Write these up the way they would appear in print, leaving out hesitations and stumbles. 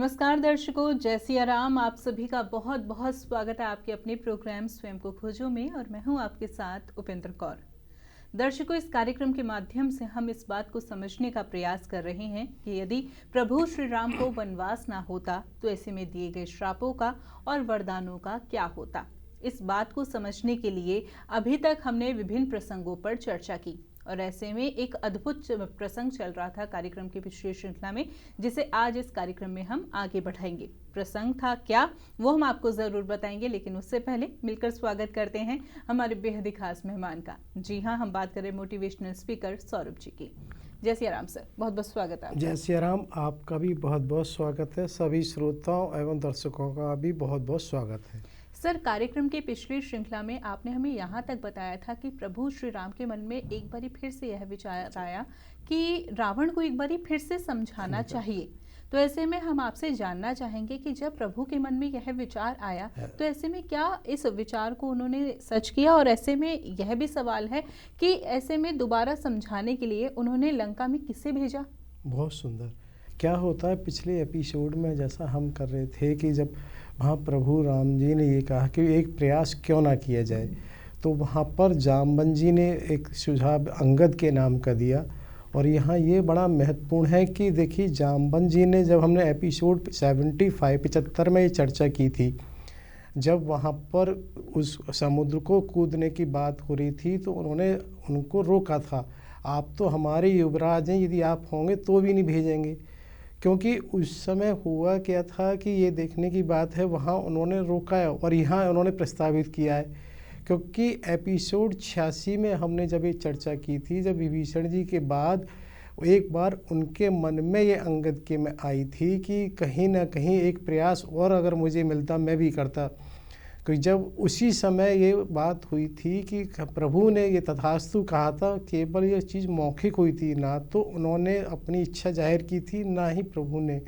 नमस्कार दर्शकों, जय सिया राम। आप सभी का बहुत बहुत स्वागत है आपके अपने प्रोग्राम स्वयं को खोजो में। और मैं हूं आपके साथ उपेंद्र कौर। दर्शकों, इस कार्यक्रम के माध्यम से हम इस बात को समझने का प्रयास कर रहे हैं कि यदि प्रभु श्री राम को वनवास ना होता तो ऐसे में दिए गए श्रापों का और वरदानों का क्या होता। इस बात को समझने के लिए अभी तक हमने विभिन्न प्रसंगों पर चर्चा की और ऐसे में एक अद्भुत प्रसंग चल रहा था कार्यक्रम की पिछली श्रृंखला में, जिसे आज इस कार्यक्रम में हम आगे बढ़ाएंगे। प्रसंग था क्या, वो हम आपको जरूर बताएंगे, लेकिन उससे पहले मिलकर स्वागत करते हैं हमारे बेहद ही खास मेहमान का। जी हाँ, हम बात करें मोटिवेशनल स्पीकर सौरभ जी की। जय सिया राम सर, बहुत बहुत स्वागत है। जय सिया राम, आपका भी बहुत बहुत स्वागत है। सभी श्रोताओं एवं दर्शकों का भी बहुत बहुत स्वागत है। सर, कार्यक्रम की पिछली श्रृंखला में आपने हमें यहाँ तक बताया था कि प्रभु श्री राम के मन में एक बारी फिर से यह विचार आया कि रावण को एक बारी फिर से समझाना चाहिए। तो ऐसे में हम आपसे जानना चाहेंगे कि जब प्रभु के मन में यह विचार आया तो ऐसे में क्या इस विचार को उन्होंने सच किया, और ऐसे में यह भी सवाल है कि ऐसे में दोबारा समझाने के लिए उन्होंने लंका में किसे भेजा? बहुत सुंदर। क्या होता है, पिछले एपिसोड में जैसा हम कर रहे थे कि जब वहाँ प्रभु राम जी ने ये कहा कि एक प्रयास क्यों ना किया जाए, तो वहाँ पर जामवन जी ने एक सुझाव अंगद के नाम का दिया। और यहाँ ये बड़ा महत्वपूर्ण है कि देखिए, जामवन जी ने, जब हमने एपिसोड 75 में ये चर्चा की थी, जब वहाँ पर उस समुद्र को कूदने की बात हो रही थी तो उन्होंने उनको रोका था। आप तो हमारे युवराज हैं, यदि आप होंगे तो भी नहीं भेजेंगे। क्योंकि उस समय हुआ क्या था कि ये देखने की बात है, वहाँ उन्होंने रोका है और यहाँ उन्होंने प्रस्तावित किया है। क्योंकि एपिसोड 86 में हमने जब ये चर्चा की थी, जब विभीषण जी के बाद एक बार उनके मन में ये अंगद के में आई थी कि कहीं ना कहीं एक प्रयास और अगर मुझे मिलता मैं भी करता। क्योंकि जब उसी समय ये बात हुई थी कि प्रभु ने ये तथास्तु कहा था, केवल ये चीज़ मौखिक हुई थी, ना तो उन्होंने अपनी इच्छा जाहिर की थी ना ही प्रभु ने।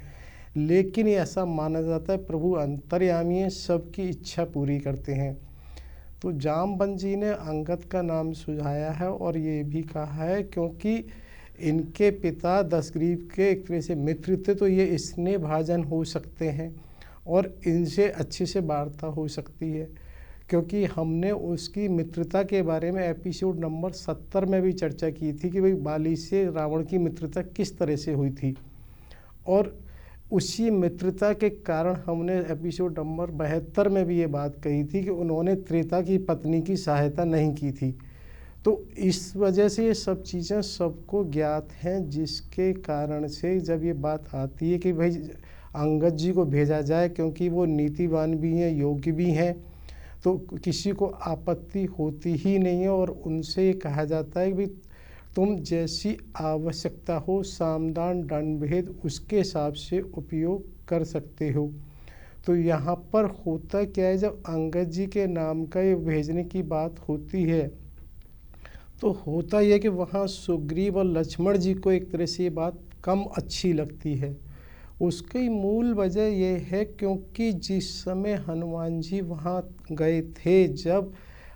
लेकिन ये ऐसा माना जाता है, प्रभु अंतर्यामी हैं, सबकी इच्छा पूरी करते हैं। तो जामवन जी ने अंगद का नाम सुझाया है और ये भी कहा है क्योंकि इनके पिता दशग्रीव के एक तरह से मित्र थे, तो ये स्नेह भाजन हो सकते हैं और इनसे अच्छे से वार्ता हो सकती है। क्योंकि हमने उसकी मित्रता के बारे में एपिसोड नंबर 70 में भी चर्चा की थी कि भाई बाली से रावण की मित्रता किस तरह से हुई थी, और उसी मित्रता के कारण हमने एपिसोड नंबर 72 में भी ये बात कही थी कि उन्होंने त्रेता की पत्नी की सहायता नहीं की थी। तो इस वजह से ये सब चीज़ें सबको ज्ञात हैं, जिसके कारण से जब ये बात आती है कि भाई अंगद जी को भेजा जाए, क्योंकि वो नीतिवान भी हैं, योग्य भी हैं, तो किसी को आपत्ति होती ही नहीं है। और उनसे ये कहा जाता है कि तुम जैसी आवश्यकता हो, सामदान दंड भेद उसके हिसाब से उपयोग कर सकते हो। तो यहाँ पर होता क्या है, जब अंगद जी के नाम का ये भेजने की बात होती है तो होता यह कि वहाँ सुग्रीव और लक्ष्मण जी को एक तरह से ये बात कम अच्छी लगती है। उसकी मूल वजह यह है क्योंकि जिस समय हनुमान जी वहाँ गए थे, जब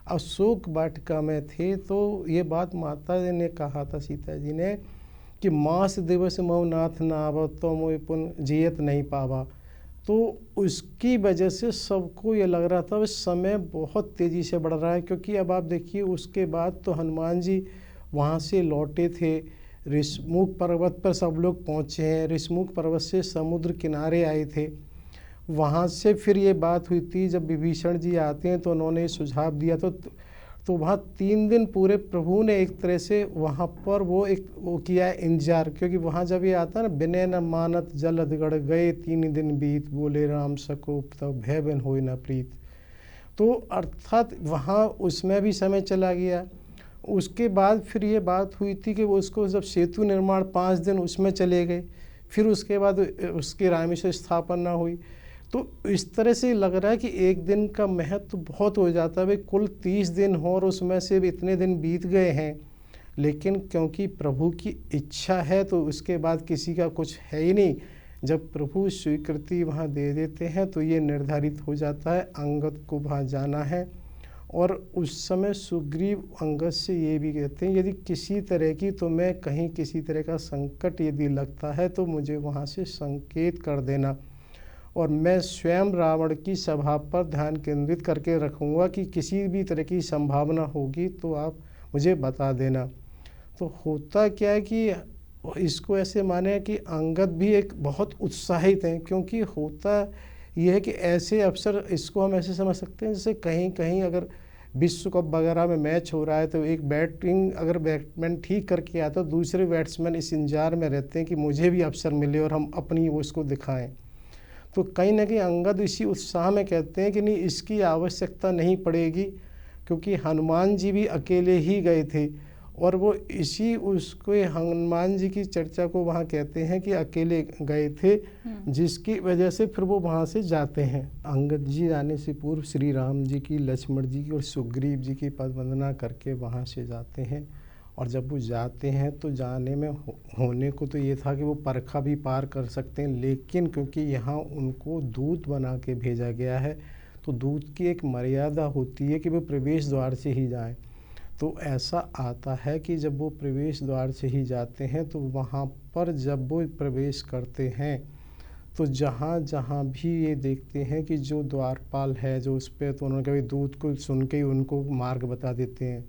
अशोक वाटिका में थे, तो ये बात माता जी ने कहा था, सीता जी ने, कि मास दिवस मो नाथ नाव तो मोह पुन जियत नहीं पावा। तो उसकी वजह से सबको ये लग रहा था समय बहुत तेज़ी से बढ़ रहा है। क्योंकि अब आप देखिए, उसके बाद तो हनुमान जी वहाँ से लौटे थे, ऋषमुख पर्वत पर सब लोग पहुँचे हैं, ऋषमुख पर्वत से समुद्र किनारे आए थे। वहाँ से फिर ये बात हुई थी, जब विभीषण जी आते हैं तो उन्होंने सुझाव दिया तो वहाँ 3 दिन पूरे प्रभु ने एक तरह से वहाँ पर वो किया है इंतजार। क्योंकि वहाँ जब ये आता है ना, विनय न मानत जल अधिगढ़ गए 3 दिन बीत, बोले राम सकोप तब भय बिन होय न प्रीत। तो अर्थात वहाँ उसमें भी समय चला गया। उसके बाद फिर ये बात हुई थी कि वो उसको जब सेतु निर्माण 5 दिन उसमें चले गए, फिर उसके बाद उसकी रामेश्वर स्थापना हुई। तो इस तरह से लग रहा है कि एक दिन का महत्व तो बहुत हो जाता है। भाई कुल 30 दिन हो और उसमें से भी इतने दिन बीत गए हैं, लेकिन क्योंकि प्रभु की इच्छा है तो उसके बाद किसी का कुछ है ही नहीं। जब प्रभु स्वीकृति वहाँ दे देते हैं तो ये निर्धारित हो जाता है अंगद को वहाँ जाना है। और उस समय सुग्रीव अंगद से ये भी कहते हैं, यदि किसी तरह की तुम्हें कहीं किसी तरह का संकट यदि लगता है तो मुझे वहाँ से संकेत कर देना। और मैं स्वयं रावण की सभा पर ध्यान केंद्रित करके रखूँगा कि किसी भी तरह की संभावना होगी तो आप मुझे बता देना। तो होता क्या है कि इसको ऐसे माने कि अंगद भी एक बहुत उत्साहित हैं, क्योंकि होता ये है कि ऐसे अवसर, इसको हम ऐसे समझ सकते हैं जैसे कहीं कहीं अगर विश्व कप वगैरह में मैच हो रहा है तो एक बैटिंग अगर बैट्समैन ठीक करके आता तो दूसरे बैट्समैन इस इंतजार में रहते हैं कि मुझे भी अवसर मिले और हम अपनी वो इसको दिखाएं। तो कहीं ना कहीं अंगद इसी उत्साह में कहते हैं कि नहीं, इसकी आवश्यकता नहीं पड़ेगी, क्योंकि हनुमान जी भी अकेले ही गए थे और वो इसी उसको हनुमान जी की चर्चा को वहाँ कहते हैं कि अकेले गए थे, जिसकी वजह से फिर वो वहाँ से जाते हैं। अंगद जी जाने से पूर्व श्री राम जी की, लक्ष्मण जी की और सुग्रीव जी की पद वंदना करके वहाँ से जाते हैं। और जब वो जाते हैं तो जाने में होने को तो ये था कि वो परखा भी पार कर सकते हैं, लेकिन क्योंकि यहाँ उनको दूत बना के भेजा गया है तो दूत की एक मर्यादा होती है कि वो प्रवेश द्वार से ही जाएं। तो ऐसा आता है कि जब वो प्रवेश द्वार से ही जाते हैं तो वहाँ पर जब वो प्रवेश करते हैं तो जहाँ जहाँ भी ये देखते हैं कि जो द्वारपाल है जो उस पर, तो उन्होंने कभी दूत को सुन के ही उनको मार्ग बता देते हैं।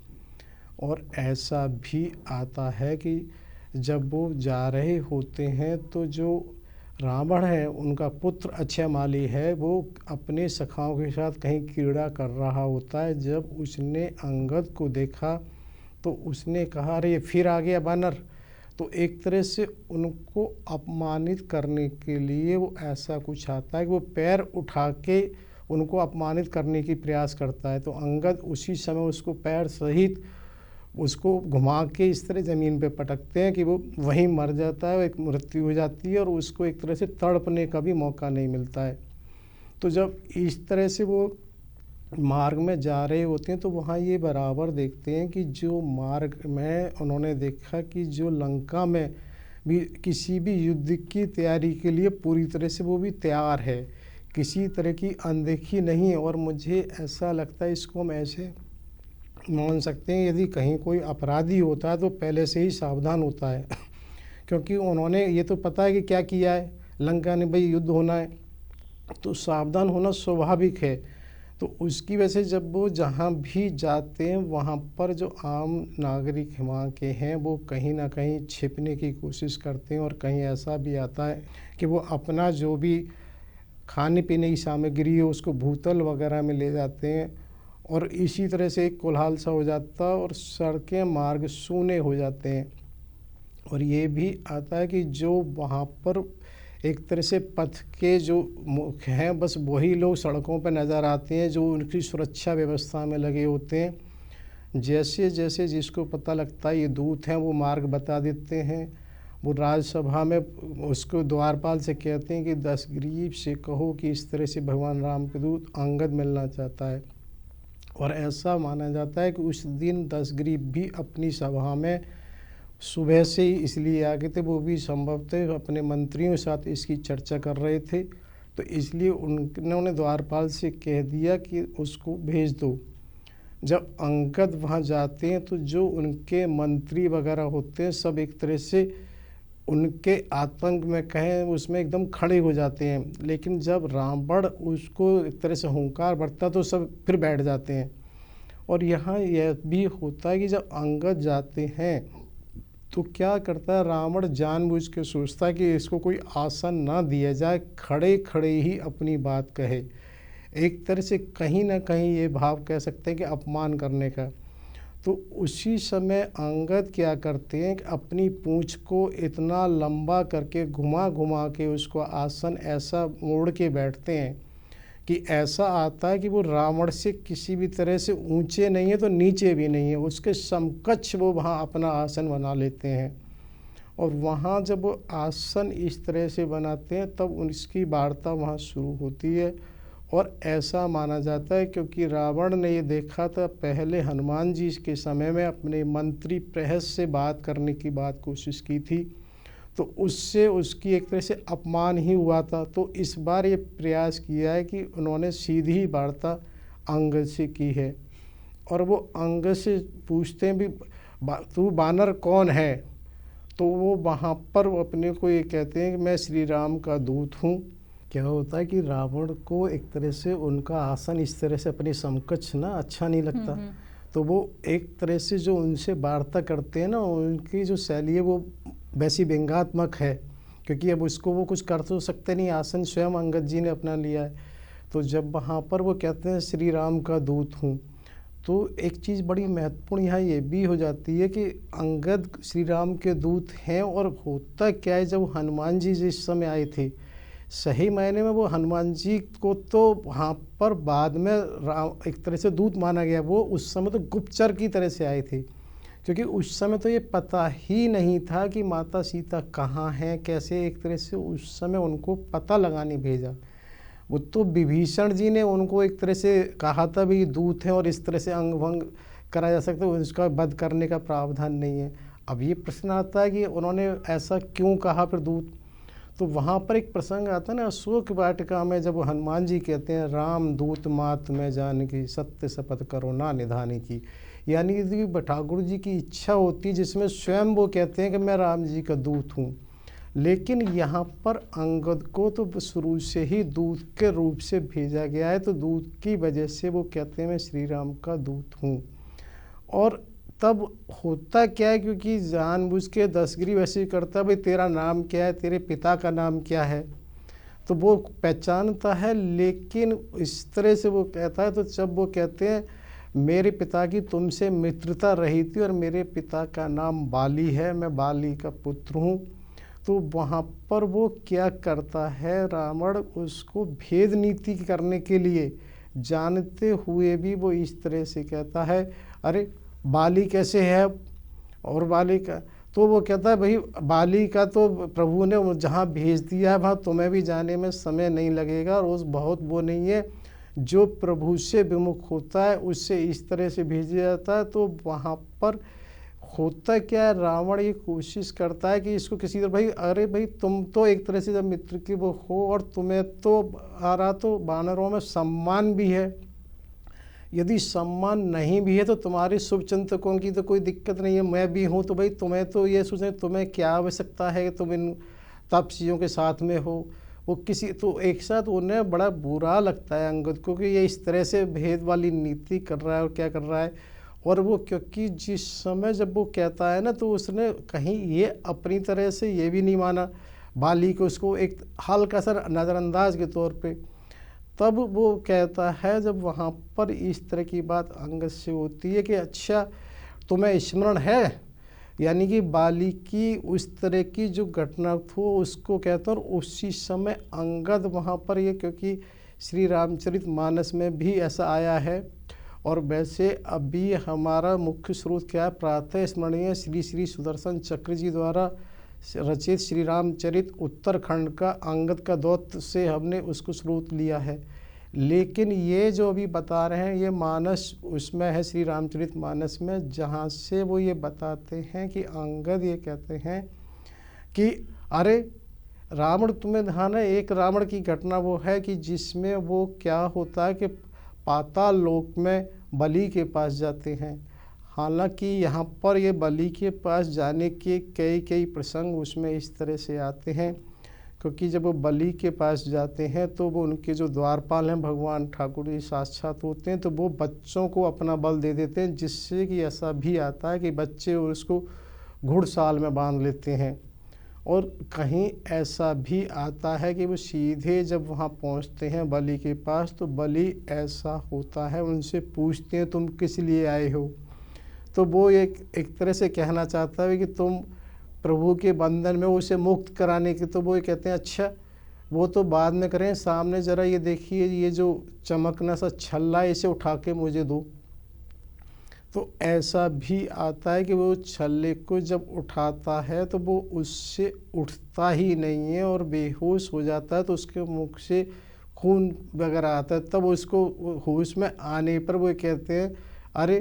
और ऐसा भी आता है कि जब वो जा रहे होते हैं तो जो रावण है उनका पुत्र अक्षयमाली है, वो अपने सखाओं के साथ कहीं क्रीड़ा कर रहा होता है। जब उसने अंगद को देखा तो उसने कहा, अरे ये फिर आ गया बानर। तो एक तरह से उनको अपमानित करने के लिए वो ऐसा कुछ आता है कि वो पैर उठा के उनको अपमानित करने की प्रयास करता है। तो अंगद उसी समय उसको पैर सहित उसको घुमा के इस तरह ज़मीन पे पटकते हैं कि वो वहीं मर जाता है, एक मृत्यु हो जाती है और उसको एक तरह से तड़पने का भी मौका नहीं मिलता है। तो जब इस तरह से वो मार्ग में जा रहे होते हैं तो वहाँ ये बराबर देखते हैं कि जो मार्ग में उन्होंने देखा कि जो लंका में भी किसी भी युद्ध की तैयारी के लिए पूरी तरह से वो भी तैयार है, किसी तरह की अनदेखी नहीं है। और मुझे ऐसा लगता है, इसको हम ऐसे मान सकते हैं, यदि कहीं कोई अपराधी होता है तो पहले से ही सावधान होता है क्योंकि उन्होंने ये तो पता है कि क्या किया है, लंका ने भाई युद्ध होना है, तो सावधान होना स्वाभाविक है। तो उसकी वजह से जब वो जहाँ भी जाते हैं वहाँ पर जो आम नागरिक वहाँ के हैं वो कहीं ना कहीं छिपने की कोशिश करते हैं। और कहीं ऐसा भी आता है कि वो अपना जो भी खाने पीने की सामग्री है उसको भूतल वगैरह में ले जाते हैं और इसी तरह से एक कोलाहल सा हो जाता है और सड़कें मार्ग सूने हो जाते हैं। और ये भी आता है कि जो वहाँ पर एक तरह से पथ के जो मुख्य हैं बस वही लोग सड़कों पर नज़र आते हैं जो उनकी सुरक्षा व्यवस्था में लगे होते हैं। जैसे जैसे जिसको पता लगता है ये दूत हैं वो मार्ग बता देते हैं। वो राज्यसभा में उसको द्वारपाल से कहते हैं कि दशग्रीव से कहो कि इस तरह से भगवान राम के दूत अंगद मिलना चाहता है। और ऐसा माना जाता है कि उस दिन दशग्रीव भी अपनी सभा में सुबह से ही इसलिए आ गए थे, वो भी संभवतः अपने मंत्रियों के साथ इसकी चर्चा कर रहे थे, तो इसलिए उन्होंने द्वारपाल से कह दिया कि उसको भेज दो। जब अंगद वहाँ जाते हैं तो जो उनके मंत्री वगैरह होते हैं सब एक तरह से उनके आतंक में कहें उसमें एकदम खड़े हो जाते हैं, लेकिन जब रावण उसको एक तरह से हुंकार बढ़ता तो सब फिर बैठ जाते हैं। और यहाँ यह भी होता है कि जब अंगद जाते हैं तो क्या करता है, रावण जानबूझ के सोचता है कि इसको कोई आसन ना दिया जाए, खड़े खड़े ही अपनी बात कहे। एक तरह से कहीं ना कहीं ये भाव कह सकते हैं कि अपमान करने का। तो उसी समय अंगद क्या करते हैं कि अपनी पूंछ को इतना लंबा करके घुमा घुमा के उसको आसन ऐसा मोड़ के बैठते हैं कि ऐसा आता है कि वो रावण से किसी भी तरह से ऊंचे नहीं है तो नीचे भी नहीं है, उसके समकक्ष वो वहाँ अपना आसन बना लेते हैं। और वहाँ जब वो आसन इस तरह से बनाते हैं तब उनकी वार्ता वहाँ शुरू होती है। और ऐसा माना जाता है क्योंकि रावण ने ये देखा था पहले हनुमान जी के समय में अपने मंत्री प्रहस से बात करने की कोशिश की थी, तो उससे उसकी एक तरह से अपमान ही हुआ था। तो इस बार ये प्रयास किया है कि उन्होंने सीधी वार्ता अंगद से की है। और वो अंगद से पूछते हैं भी तू बानर कौन है, तो वो वहाँ पर वो अपने को ये कहते हैं कि मैं श्री राम का दूत हूँ क्या होता है कि रावण को एक तरह से उनका आसन इस तरह से अपने समकक्ष ना अच्छा नहीं लगता। तो वो एक तरह से जो उनसे वार्ता करते हैं ना, उनकी जो शैली है वो वैसी व्यंग्यात्मक है, क्योंकि अब उसको वो कुछ कर तो सकते नहीं, आसन स्वयं अंगद जी ने अपना लिया है। तो जब वहाँ पर वो कहते हैं श्री राम का दूत हूँ, तो एक चीज़ बड़ी महत्वपूर्ण यहाँ ये भी हो जाती है कि अंगद श्री राम के दूत हैं। और होता क्या है, जब हनुमान जी जिस समय आए थे, सही मायने में वो हनुमान जी को तो वहाँ पर बाद में राम एक तरह से दूत माना गया। वो उस समय तो गुप्तचर की तरह से आए थे, क्योंकि उस समय तो ये पता ही नहीं था कि माता सीता कहाँ हैं, कैसे। एक तरह से उस समय उनको पता लगाने भेजा। वो तो विभीषण जी ने उनको एक तरह से कहा था भी दूत हैं और इस तरह से अंग भंग करा जा सकता है, उसका वध करने का प्रावधान नहीं है। अब ये प्रश्न आता है कि उन्होंने ऐसा क्यों कहा फिर दूत। तो वहाँ पर एक प्रसंग आता है ना, अशोक वाटिका में, जब हनुमान जी कहते हैं राम दूत मात में जानकी, सत्य शपथ करो ना निधानी की। यानी कि ठाकुर जी की इच्छा होती है जिसमें स्वयं वो कहते हैं कि मैं राम जी का दूत हूँ। लेकिन यहाँ पर अंगद को तो शुरू से ही दूत के रूप से भेजा गया है, तो दूत की वजह से वो कहते हैं मैं श्री राम का दूत हूँ। और तब होता क्या है, क्योंकि जानबूझ के दस्तगिरी वैसे ही करता है, भाई तेरा नाम क्या है, तेरे पिता का नाम क्या है, तो वो पहचानता है। लेकिन इस तरह से वो कहता है, तो जब वो कहते हैं मेरे पिता की तुमसे मित्रता रही थी और मेरे पिता का नाम बाली है, मैं बाली का पुत्र हूँ, तो वहाँ पर वो क्या करता है, रावण उसको भेद नीति करने के लिए जानते हुए भी वो इस तरह से कहता है अरे बाली कैसे है, और बाली का तो वो कहता है भाई बाली का तो प्रभु ने जहाँ भेज दिया है वहाँ तुम्हें भी जाने में समय नहीं लगेगा, और उस बहुत वो नहीं है जो प्रभु से विमुख होता है उससे इस तरह से भेजा जाता है। तो वहाँ पर होता क्या है, रावण ये कोशिश करता है कि इसको किसी तरह, भाई अरे भाई तुम तो एक तरह से जब मित्र की वो हो और तुम्हें तो आ रहा, तो वानरों में सम्मान भी है, यदि सम्मान नहीं भी है तो तुम्हारे शुभ चिंतकों की तो कोई दिक्कत नहीं है, मैं भी हूँ, तो भाई तुम्हें तो ये सोचें तुम्हें क्या आवश्यकता है कि तुम इन तपस्वियों के साथ में हो। वो किसी तो एक साथ उन्हें बड़ा बुरा लगता है अंगद को कि ये इस तरह से भेद वाली नीति कर रहा है और क्या कर रहा है। और वो क्योंकि जिस समय जब वो कहता है ना, तो उसने कहीं ये अपनी तरह से ये भी नहीं माना बाली को, उसको एक हल्का सा नज़रअंदाज के तौर पे। तब वो कहता है जब वहाँ पर इस तरह की बात अंगद से होती है कि अच्छा तुम्हें स्मरण है, यानी कि बाली की उस तरह की जो घटना थी उसको कहते हैं। और उसी समय अंगद वहाँ पर ये, क्योंकि श्री रामचरितमानस में भी ऐसा आया है, और वैसे अभी हमारा मुख्य स्रोत क्या है, प्रातः स्मरणीय श्री श्री सुदर्शन चक्र जी द्वारा रचित श्री रामचरित उत्तरखंड का अंगद का दौत से हमने उसको स्रोत लिया है। लेकिन ये जो अभी बता रहे हैं ये मानस उसमें है, श्री रामचरितमानस में, जहाँ से वो ये बताते हैं कि अंगद ये कहते हैं कि अरे रावण तुम्हें ध्यान है, एक रावण की घटना वो है कि जिसमें वो क्या होता है कि पाताल लोक में बलि के पास जाते हैं। हालांकि यहाँ पर ये बलि के पास जाने के कई प्रसंग उसमें इस तरह से आते हैं, क्योंकि जब वो बलि के पास जाते हैं तो वो उनके जो द्वारपाल हैं भगवान ठाकुर जी साक्षात होते हैं, तो वो बच्चों को अपना बल दे देते हैं, जिससे कि ऐसा भी आता है कि बच्चे उसको घुड़साल में बांध लेते हैं। और कहीं ऐसा भी आता है कि वो सीधे जब वहाँ पहुँचते हैं बलि के पास, तो बलि ऐसा होता है उनसे पूछते हैं तुम किस लिए आए हो, तो वो एक तरह से कहना चाहता है कि तुम प्रभु के बंधन में उसे मुक्त कराने के, तो वो ये कहते हैं अच्छा वो तो बाद में करें, सामने ज़रा ये देखिए ये जो चमकना सा छल्ला इसे उठा के मुझे दो। तो ऐसा भी आता है कि वो छल्ले को जब उठाता है तो वो उससे उठता ही नहीं है और बेहोश हो जाता है, तो उसके मुख से खून वगैरह आता है। तब उसको होश में आने पर वो कहते हैं अरे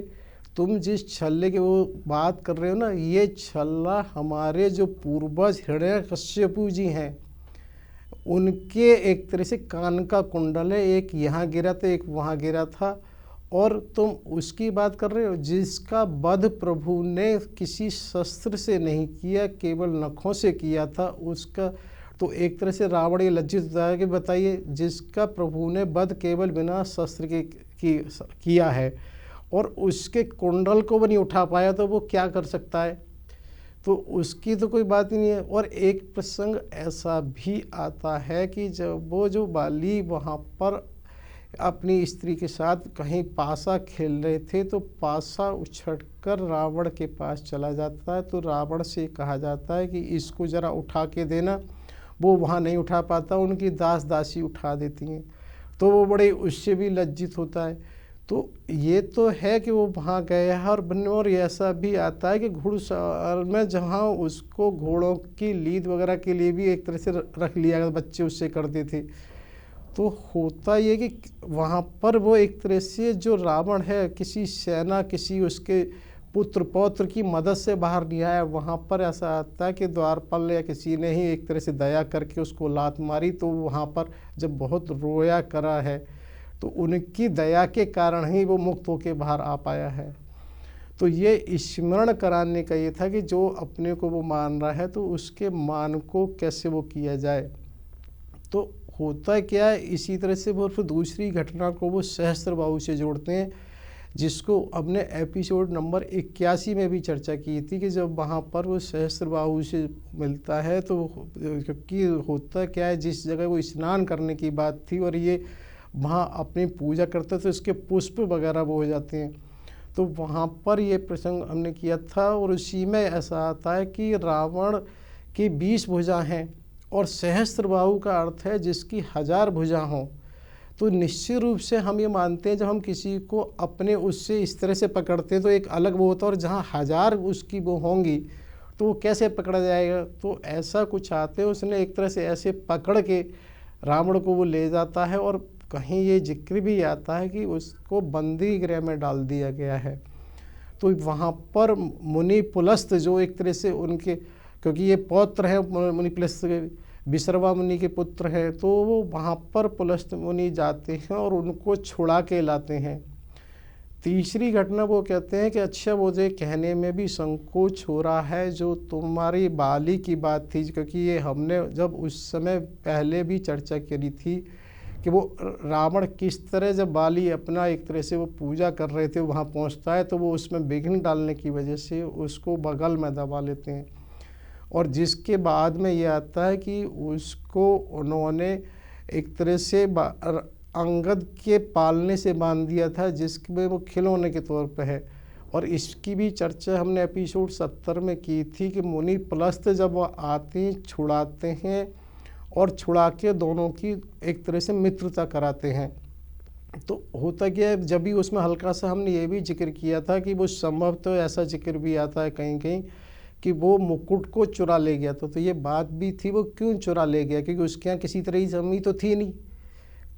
तुम जिस छल्ले की वो बात कर रहे हो ना, ये छल्ला हमारे जो पूर्वज हिरण्यकश्यपु जी हैं उनके एक तरह से कान का कुंडल है, एक यहाँ गिरा था एक वहाँ गिरा था, और तुम उसकी बात कर रहे हो जिसका वध प्रभु ने किसी शस्त्र से नहीं किया, केवल नखों से किया था। उसका तो एक तरह से रावण ये लज्जित होता है कि बताइए, जिसका प्रभु ने वध केवल बिना शस्त्र के किया है और उसके कुंडल को भी नहीं उठा पाया, तो वो क्या कर सकता है? तो उसकी तो कोई बात ही नहीं है। और एक प्रसंग ऐसा भी आता है कि जब वो जो बाली वहाँ पर अपनी स्त्री के साथ कहीं पासा खेल रहे थे, तो पासा उछड़कर रावण के पास चला जाता है। तो रावण से कहा जाता है कि इसको ज़रा उठा के देना। वो वहाँ नहीं उठा पाता, उनकी दास दासी उठा देती हैं। तो वो बड़े उससे भी लज्जित होता है। तो ये तो है कि वो वहाँ गए हैं। और ऐसा भी आता है कि घुड़सवार में जहाँ उसको घोड़ों की लीद वगैरह के लिए भी एक तरह से रख लिया गया, बच्चे उससे करते थे। तो होता ये कि वहाँ पर वो एक तरह से जो रावण है, किसी सेना, किसी उसके पुत्र पौत्र की मदद से बाहर नहीं आया। वहाँ पर ऐसा आता है कि द्वारपाल या किसी ने ही एक तरह से दया करके उसको लात मारी। तो वहाँ पर जब बहुत रोया करा है, तो उनकी दया के कारण ही वो मुक्त होकर बाहर आ पाया है। तो ये स्मरण कराने का ये था कि जो अपने को वो मान रहा है, तो उसके मान को कैसे वो किया जाए। तो होता क्या है, इसी तरह से वो फिर दूसरी घटना को वो सहस्त्रबाहु से जोड़ते हैं, जिसको हमने एपिसोड नंबर 81 में भी चर्चा की थी कि जब वहाँ पर वो सहस्त्रबाहु से मिलता है, तो क्योंकि होता क्या है, जिस जगह वो स्नान करने की बात थी और ये वहाँ अपनी पूजा करते थे, उसके पुष्प वगैरह वो हो जाते हैं। तो वहाँ पर ये प्रसंग हमने किया था। और उसी में ऐसा आता है कि रावण की 20 भुजा हैं और सहस्त्रबाहु का अर्थ है जिसकी 1000 भुजा हों। तो निश्चित रूप से हम ये मानते हैं, जब हम किसी को अपने उससे इस तरह से पकड़ते हैं तो एक अलग वो होता है, और जहाँ 1000 उसकी वो होंगी तो वो कैसे पकड़ा जाएगा। तो ऐसा कुछ आते हैं, उसने एक तरह से ऐसे पकड़ के रावण को वो ले जाता है। और कहीं ये जिक्र भी आता है कि उसको बंदी गृह में डाल दिया गया है। तो वहाँ पर मुनि पुलस्त, जो एक तरह से उनके, क्योंकि ये पौत्र हैं मुनि पुलस्त के, विसर्वा मुनि के पुत्र हैं, तो वो वहाँ पर पुलस्त मुनि जाते हैं और उनको छुड़ा के लाते हैं। तीसरी घटना वो कहते हैं कि अच्छा, मुझे कहने में भी संकोच हो रहा है, जो तुम्हारी बाली की बात थी, क्योंकि ये हमने जब उस समय पहले भी चर्चा करी थी कि वो रावण किस तरह, जब बाली अपना एक तरह से वो पूजा कर रहे थे, वहाँ पहुँचता है, तो वो उसमें विघ्न डालने की वजह से उसको बगल में दबा लेते हैं। और जिसके बाद में ये आता है कि उसको उन्होंने एक तरह से अंगद के पालने से बांध दिया था, जिसमें वो खिलौने के तौर पे है। और इसकी भी चर्चा हमने एपिसोड 70 में की थी कि मुनि पुलस्त जब वो आते हैं, छुड़ाते हैं और छुड़ा के दोनों की एक तरह से मित्रता कराते हैं। तो होता क्या है, जब भी उसमें हल्का सा हमने ये भी जिक्र किया था कि वो संभव, तो ऐसा जिक्र भी आता है कहीं कहीं कि वो मुकुट को चुरा ले गया। तो ये बात भी थी, वो क्यों चुरा ले गया, क्योंकि उसके यहाँ किसी तरह की जमी तो थी नहीं।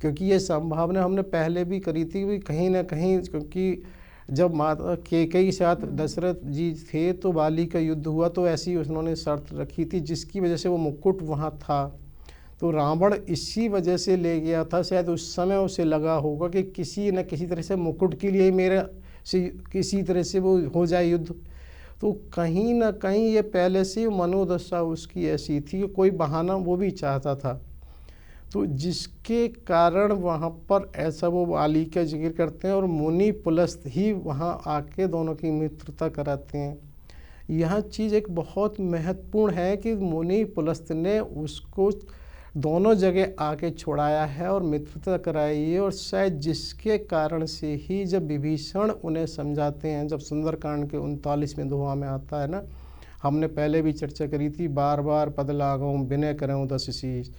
क्योंकि ये संभावना हमने पहले भी करी थी कि कहीं ना कहीं, क्योंकि जब माता कैकेयी के साथ दशरथ जी थे तो बाली का युद्ध हुआ, तो ऐसी उन्होंने शर्त रखी थी जिसकी वजह से वो मुकुट वहाँ था। तो रावण इसी वजह से ले गया था। शायद उस समय उसे लगा होगा कि किसी न किसी तरह से मुकुट के लिए मेरा से किसी तरह से वो हो जाए युद्ध। तो कहीं ना कहीं ये पहले से मनोदशा उसकी ऐसी थी कि कोई बहाना वो भी चाहता था। तो जिसके कारण वहाँ पर ऐसा वो बाली का जिक्र करते हैं और मुनि पुलस्त ही वहाँ आके दोनों की मित्रता कराते हैं। यह चीज़ एक बहुत महत्वपूर्ण है कि मुनि पुलस्त ने उसको दोनों जगह आके छुड़ाया है और मित्रता कराई है। और शायद जिसके कारण से ही जब विभीषण उन्हें समझाते हैं, जब सुंदरकांड के 39वें दोहा में आता है ना, हमने पहले भी चर्चा करी थी, बार बार पद लागूं विनय करूं 10 शीश।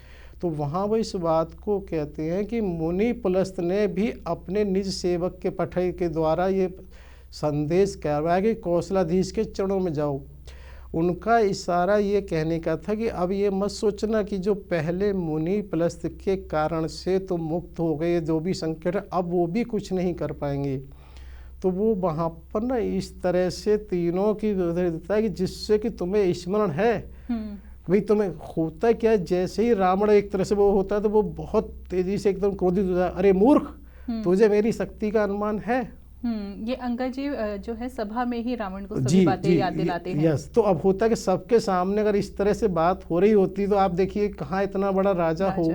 तो वहाँ वो इस बात को कहते हैं कि मुनि पुलस्त ने भी अपने निज सेवक के पठय के द्वारा ये संदेश करवाया कि कौशलाधीश के चरणों में जाओ। उनका इशारा ये कहने का था कि अब ये मत सोचना कि जो पहले मुनि पुलस्त के कारण से तो मुक्त हो गए, जो भी संकट है अब वो भी कुछ नहीं कर पाएंगे। तो वो वहाँ पर ना इस तरह से तीनों की देता है कि जिससे कि तुम्हें स्मरण है भाई, तुम्हें होता क्या है, जैसे ही रावण एक तरह से वो होता है तो वो बहुत तेजी से एकदम क्रोधित होता है, अरे मूर्ख, तुझे मेरी शक्ति का अनुमान है, ये अंगद जी जो है सभा में ही रावण को सभी जी बातें जी याद दिलाते हैं। यस। तो अब होता है कि सबके सामने अगर इस तरह से बात हो रही होती तो आप देखिए कहाँ इतना बड़ा राजा हो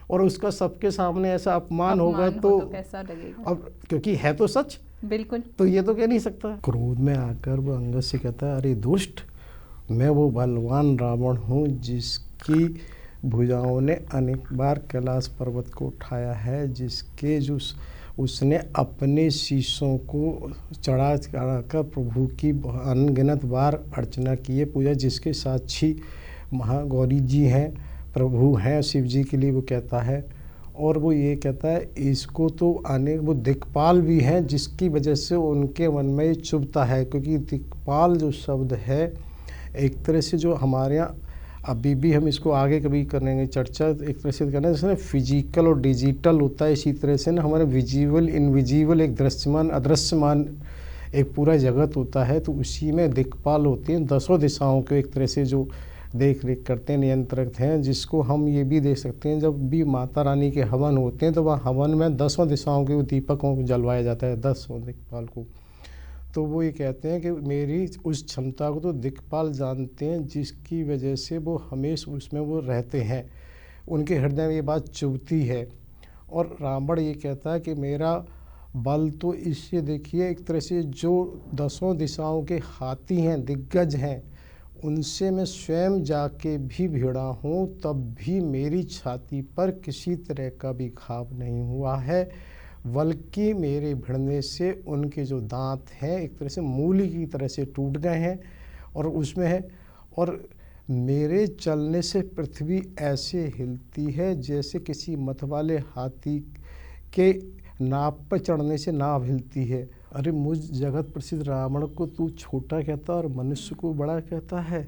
और उसका सबके सामने ऐसा अपमान होगा तो कैसा लगेगा। अब क्योंकि है तो सच, बिल्कुल, तो ये तो कह नहीं सकता। क्रोध में आकर वो अंगद से कहता है, अरे दुष्ट, मैं वो बलवान रावण हूँ जिसकी भुजाओं ने अनेक बार कैलाश पर्वत को उठाया है, जिसके जो उसने अपने शीशों को चढ़ा कर प्रभु की अनगिनत बार अर्चना की है, पूजा, जिसके साक्षी महागौरी जी हैं, प्रभु हैं शिव जी के लिए वो कहता है। और वो ये कहता है इसको तो अनेक वो दिक्पाल भी हैं जिसकी वजह से उनके मन में ये चुभता है, क्योंकि दिक्पाल जो शब्द है एक तरह से जो हमारे यहाँ अभी भी हम इसको आगे कभी करेंगे चर्चा, एक तरह से करना है जैसे फिजिकल और डिजिटल होता है, इसी तरह से ना हमारा विजिबल इनविजिबल एक दृश्यमान अदृश्यमान एक पूरा जगत होता है। तो उसी में दिक्पाल होते हैं, 10 दिशाओं के एक तरह से जो देख रेख करते हैं, नियंत्रक हैं, जिसको हम ये भी देख सकते हैं जब भी माता रानी के हवन होते हैं तो वह हवन में 10 दिशाओं के दीपकों को जलवाया जाता है, 10 दिक्पाल को। तो वो ये कहते हैं कि मेरी उस क्षमता को तो दिक्पाल जानते हैं जिसकी वजह से वो हमेशा उसमें वो रहते हैं, उनके हृदय में ये बात चुभती है। और रावण ये कहता है कि मेरा बल तो इससे देखिए एक तरह से जो 10 दिशाओं के हाथी हैं, दिग्गज हैं, उनसे मैं स्वयं जाके भी भिड़ा हूँ, तब भी मेरी छाती पर किसी तरह का भी घाव नहीं हुआ है, बल्कि मेरे भिड़ने से उनके जो दांत हैं एक तरह से मूली की तरह से टूट गए हैं और उसमें है, और मेरे चलने से पृथ्वी ऐसे हिलती है जैसे किसी मतवाले हाथी के नाव पर चढ़ने से नाव हिलती है। अरे मुझ जगत प्रसिद्ध रावण को तू छोटा कहता और मनुष्य को बड़ा कहता है,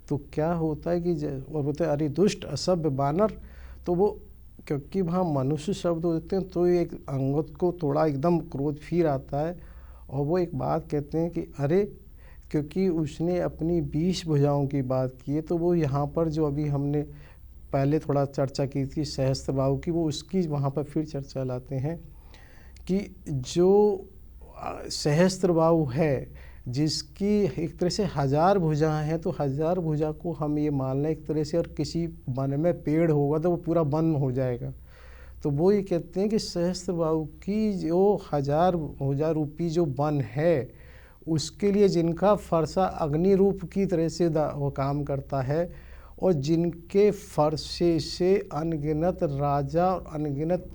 तो क्या होता है कि और बोलते हैं अरे दुष्ट असभ्य बानर। तो वो क्योंकि वहाँ मनुष्य शब्द होते हैं तो एक अंगद को थोड़ा एकदम क्रोध फिर आता है और वो एक बात कहते हैं कि अरे, क्योंकि उसने अपनी 20 भुजाओं की बात की है, तो वो यहाँ पर जो अभी हमने पहले थोड़ा चर्चा की थी सहस्त्रबाहु की, वो उसकी वहाँ पर फिर चर्चा लाते हैं कि जो सहस्त्रबाहु है जिसकी एक तरह से 1000 भुजाएं हैं, तो 1000 भुजा को हम ये मान लें एक तरह से, और किसी वन में पेड़ होगा तो वो पूरा वन हो जाएगा। तो वो ये कहते हैं कि सहस्त्रबाहु की जो 1000 भुजा रूपी जो वन है उसके लिए जिनका फरसा अग्नि रूप की तरह से वो काम करता है, और जिनके फरसे से अनगिनत राजा और अनगिनत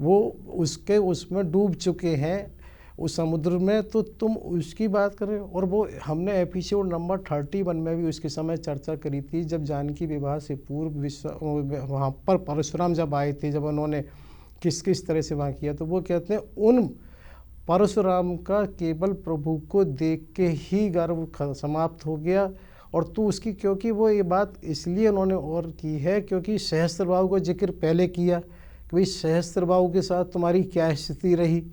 वो उसके उसमें डूब चुके हैं उस समुद्र में, तो तुम उसकी बात कर रहे हो। और वो हमने एपिसोड नंबर 31 में भी उसके समय चर्चा करी थी, जब जानकी विवाह से पूर्व वहाँ पर परशुराम जब आए थे, जब उन्होंने किस किस तरह से वहाँ किया, तो वो कहते हैं उन परशुराम का केवल प्रभु को देख के ही गर्व समाप्त हो गया। और तू उसकी, क्योंकि वो ये बात इसलिए उन्होंने और की है क्योंकि सहस्त्रबाहु का जिक्र पहले किया कि भाई सहस्त्रबाहु के साथ तुम्हारी क्या स्थिति रही,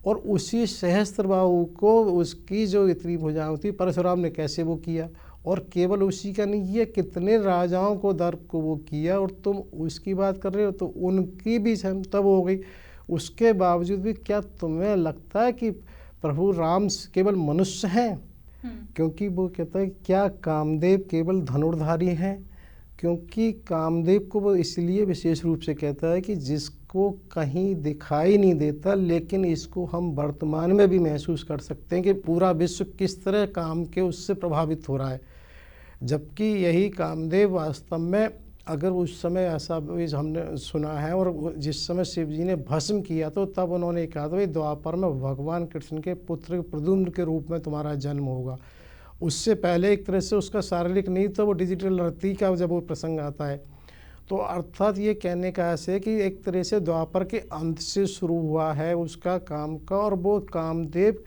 और उसी सहस्त्रबाहु को उसकी जो इतनी भुजाएं थी परशुराम ने कैसे वो किया, और केवल उसी का नहीं किया, कितने राजाओं को दर्प को वो किया, और तुम उसकी बात कर रहे हो तो उनकी भी क्षमता हो गई। उसके बावजूद भी क्या तुम्हें लगता है कि प्रभु राम केवल मनुष्य हैं? क्योंकि वो कहता है क्या कामदेव केवल धनुर्धारी हैं? क्योंकि कामदेव को वो इसलिए विशेष रूप से कहता है कि जिसको कहीं दिखाई नहीं देता, लेकिन इसको हम वर्तमान में भी महसूस कर सकते हैं कि पूरा विश्व किस तरह काम के उससे प्रभावित हो रहा है। जबकि यही कामदेव वास्तव में, अगर उस समय ऐसा हमने सुना है, और जिस समय शिव जी ने भस्म किया तो तब उन्होंने कहा था भाई द्वापर में भगवान कृष्ण के पुत्र प्रद्युम्न के रूप में तुम्हारा जन्म होगा। उससे पहले एक तरह से उसका शारीरिक नहीं था, वो डिजिटल रति का जब वो प्रसंग आता है, तो अर्थात ये कहने का ऐसे है कि एक तरह से द्वापर के अंत से शुरू हुआ है उसका काम का, और वो कामदेव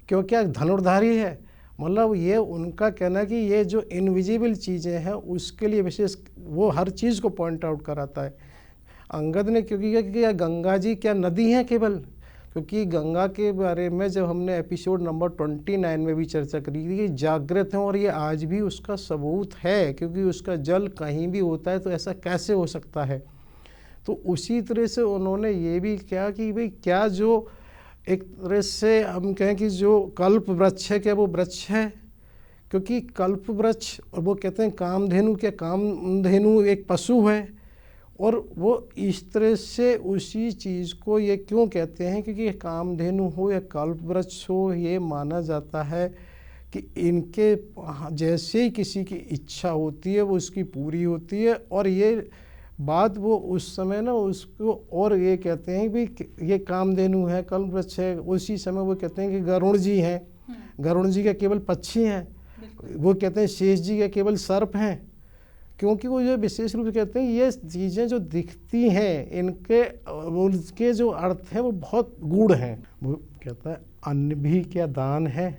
क्योंकि धनुर्धारी है, मतलब ये उनका कहना है कि ये जो इनविजिबल चीज़ें हैं उसके लिए विशेष वो हर चीज़ को पॉइंट आउट कराता है। अंगद ने क्योंकि क्या गंगा जी क्या नदी हैं केवल, क्योंकि गंगा के बारे में जब हमने एपिसोड नंबर 29 में भी चर्चा करी थी कि जागृत हैं, और ये आज भी उसका सबूत है, क्योंकि उसका जल कहीं भी होता है तो ऐसा कैसे हो सकता है। तो उसी तरह से उन्होंने ये भी किया कि भाई क्या जो एक तरह से हम कहें कि जो कल्प वृक्ष है क्या वो वृक्ष है, क्योंकि कल्प वृक्ष और वो कहते हैं कामधेनु, क्या कामधेनु एक पशु है, और वो इस तरह से उसी चीज़ को ये क्यों कहते हैं, क्योंकि कामधेनु हो या कल्प वृक्ष हो, ये माना जाता है कि इनके जैसे ही किसी की इच्छा होती है वो उसकी पूरी होती है। और ये बात वो उस समय ना उसको और ये कहते हैं भी ये कामधेनु है, कल्प वृक्ष है, उसी समय वो कहते हैं कि गरुड़ जी हैं, गरुड़ जी का केवल पक्षी हैं, वो कहते हैं शेष जी का केवल सर्प हैं, क्योंकि वो ये विशेष रूप से कहते हैं ये चीज़ें जो दिखती हैं इनके उनके जो अर्थ हैं वो बहुत गूढ़ हैं। वो कहता है अन्न भी क्या दान है,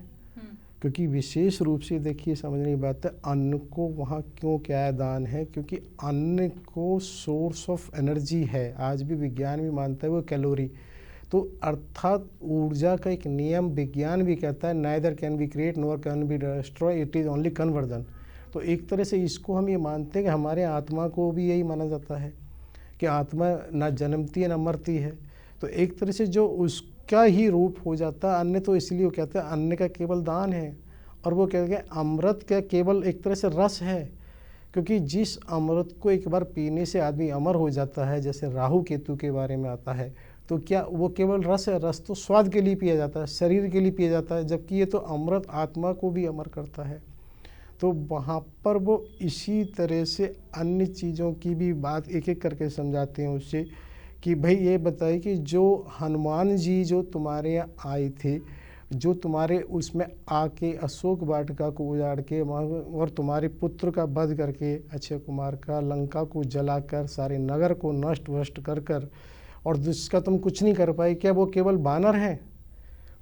क्योंकि विशेष रूप से देखिए समझने की बात है, अन्न को वहाँ क्यों क्या है दान है, क्योंकि अन्न को सोर्स ऑफ एनर्जी है, आज भी विज्ञान भी मानता है वो कैलोरी, तो अर्थात ऊर्जा का एक नियम विज्ञान भी कहता है neither can be create nor can be destroy, it is only conversion. तो एक तरह से इसको हम ये मानते हैं कि हमारे आत्मा को भी यही माना जाता है कि आत्मा ना जन्मती है ना मरती है, तो एक तरह से जो उसका ही रूप हो जाता है अन्न, तो इसलिए वो कहते हैं अन्न का केवल दान है। और वो कहते हैं अमृत का केवल एक तरह से रस है, क्योंकि जिस अमृत को एक बार पीने से आदमी अमर हो जाता है, जैसे राहु केतु के बारे में आता है, तो क्या वो केवल रस है, रस तो स्वाद के लिए पिया जाता है, शरीर के लिए पिया जाता है, जबकि ये तो अमृत आत्मा को भी अमर करता है। तो वहाँ पर वो इसी तरह से अन्य चीज़ों की भी बात एक एक करके समझाते हैं उससे कि भाई ये बताइए कि जो हनुमान जी जो तुम्हारे यहाँ आए थे, जो तुम्हारे उसमें आके अशोक वाटिका को उजाड़ के और तुम्हारे पुत्र का वध करके अक्षय कुमार का लंका को जलाकर सारे नगर को नष्ट वष्ट कर कर और जिसका तुम कुछ नहीं कर पाए, क्या वो केवल बानर हैं?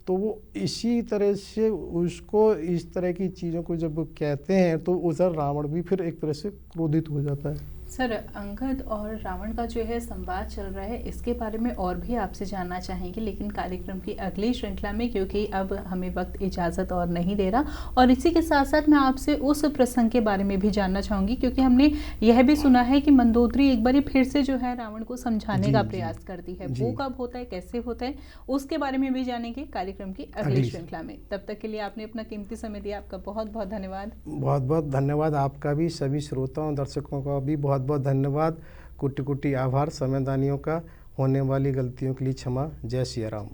तो वो इसी तरह से उसको इस तरह की चीज़ों को जब वो कहते हैं तो उधर रावण भी फिर एक तरह से क्रोधित हो जाता है। सर, अंगद और रावण का जो है संवाद चल रहा है, इसके बारे में और भी आपसे जानना चाहेंगे, लेकिन कार्यक्रम की अगली श्रृंखला में, क्योंकि अब हमें वक्त इजाज़त और नहीं दे रहा। और इसी के साथ साथ मैं आपसे उस प्रसंग के बारे में भी जानना चाहूँगी, क्योंकि हमने यह भी सुना है कि मंदोदरी एक बार फिर से जो है रावण को समझाने का प्रयास करती है। वो कब होता है, कैसे होता है, उसके बारे में भी जानेंगे कार्यक्रम की अगली श्रृंखला में। तब तक के लिए आपने अपना कीमती समय दिया, आपका बहुत बहुत धन्यवाद। बहुत बहुत धन्यवाद आपका भी, सभी श्रोताओं दर्शकों का भी बहुत बहुत धन्यवाद, कोटि कोटि आभार। समयदानियों का होने वाली गलतियों के लिए क्षमा। जय सिया राम।